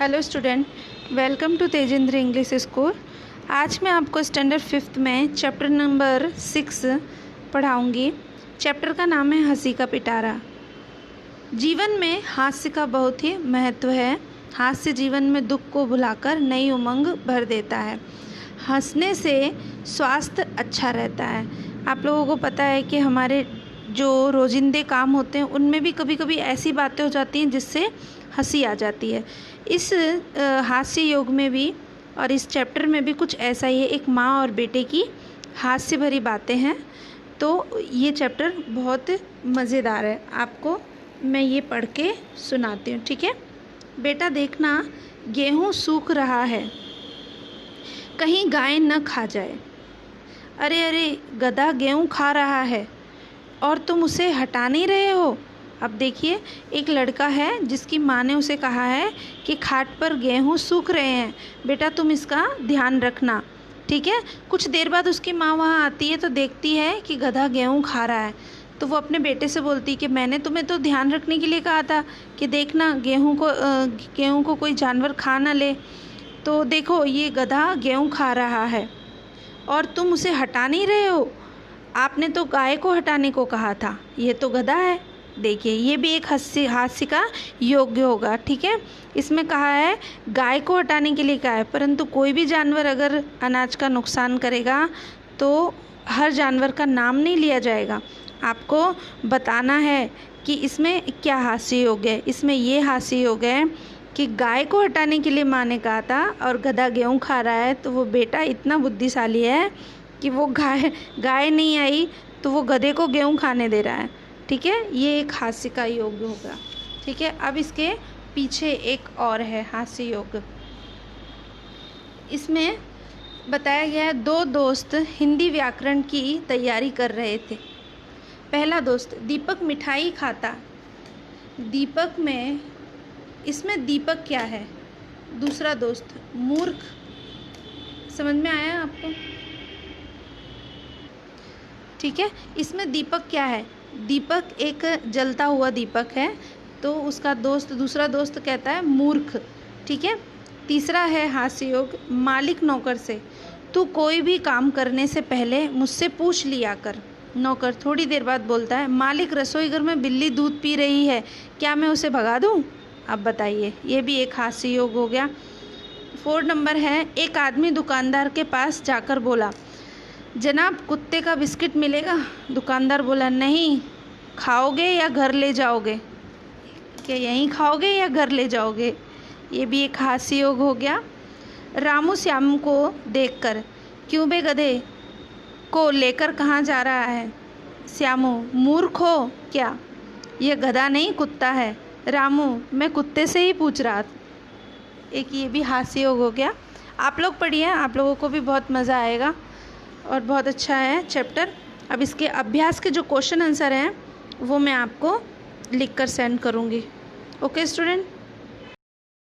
Hello student, welcome to Tejendra English school. आज मैं आपको स्टैंडर्ड 5th में चैप्टर नंबर 6 पढ़ाऊंगी। चैप्टर का नाम है हंसी का पिटारा। जीवन में हास्य का बहुत ही महत्व है। हास्य जीवन में दुख को भुलाकर नई उमंग भर देता है। हंसने से स्वास्थ्य अच्छा रहता है। आप लोगों को पता है कि हमारे जो रोजिंदे काम होते हैं उनमें भी कभी कभी ऐसी बातें हो जाती हैं जिससे हंसी आ जाती है। इस हास्य योग में भी और इस चैप्टर में भी कुछ ऐसा ही है। एक माँ और बेटे की हास्य भरी बातें हैं। तो ये चैप्टर बहुत मज़ेदार है। आपको मैं ये पढ़ के सुनाती हूँ, ठीक है। बेटा देखना, गेहूँ सूख रहा है, कहीं गाय न खा जाए। अरे अरे, गधा गेहूँ खा रहा है और तुम उसे हटा नहीं रहे हो। अब देखिए, एक लड़का है जिसकी माँ ने उसे कहा है कि खाट पर गेहूँ सूख रहे हैं, बेटा तुम इसका ध्यान रखना, ठीक है। कुछ देर बाद उसकी माँ वहाँ आती है तो देखती है कि गधा गेहूँ खा रहा है। तो वो अपने बेटे से बोलती है कि मैंने तुम्हें तो ध्यान रखने के लिए कहा था कि देखना गेहूँ को कोई जानवर खा ना ले। तो देखो, ये गधा गेहूँ खा रहा है और तुम उसे हटा नहीं रहे हो। आपने तो गाय को हटाने को कहा था, ये तो गधा है। देखिए, ये भी एक हास्य का योग्य होगा, ठीक है। इसमें कहा है गाय को हटाने के लिए कहा है, परंतु कोई भी जानवर अगर अनाज का नुकसान करेगा तो हर जानवर का नाम नहीं लिया जाएगा। आपको बताना है कि इसमें क्या हास्य योग है। इसमें ये हास्य योग है कि गाय को हटाने के लिए माँ ने कहा था और गधा गेहूँ खा रहा है, तो वो बेटा इतना बुद्धिशाली है कि वो गाय नहीं आई तो वो गधे को गेहूँ खाने दे रहा है, ठीक है। ये एक हास्य का योग होगा, ठीक है। अब इसके पीछे एक और है हास्य योग। इसमें बताया गया है, दो दोस्त हिंदी व्याकरण की तैयारी कर रहे थे। पहला दोस्त, दीपक मिठाई खाता। दीपक में, इसमें दीपक क्या है? दूसरा दोस्त, मूर्ख। समझ में आया आपको? ठीक है। इसमें दीपक क्या है? दीपक एक जलता हुआ दीपक है, तो उसका दोस्त, दूसरा दोस्त कहता है मूर्ख, ठीक है। तीसरा है हास्य योग, मालिक नौकर से, तू कोई भी काम करने से पहले मुझसे पूछ लिया कर। नौकर थोड़ी देर बाद बोलता है, मालिक रसोई घर में बिल्ली दूध पी रही है, क्या मैं उसे भगा दूँ? अब बताइए, ये भी एक हास्य योग हो गया। 4 नंबर है, एक आदमी दुकानदार के पास जाकर बोला, जनाब कुत्ते का बिस्किट मिलेगा? दुकानदार बोला, नहीं, खाओगे या घर ले जाओगे? क्या यहीं खाओगे या घर ले जाओगे? ये भी एक हास्य योग हो गया। रामू श्याम को देखकर, क्यों बे गधे, को लेकर कहाँ जा रहा है? श्यामू, मूर्ख हो क्या? ये गधा नहीं कुत्ता है। रामू, मैं कुत्ते से ही पूछ रहा था। एक ये भी हास्य योग हो गया। आप लोग पढ़िए, आप लोगों को भी बहुत मज़ा आएगा और बहुत अच्छा है चैप्टर। अब इसके अभ्यास के जो क्वेश्चन आंसर हैं वो मैं आपको लिख कर सेंड करूँगी। Okay student.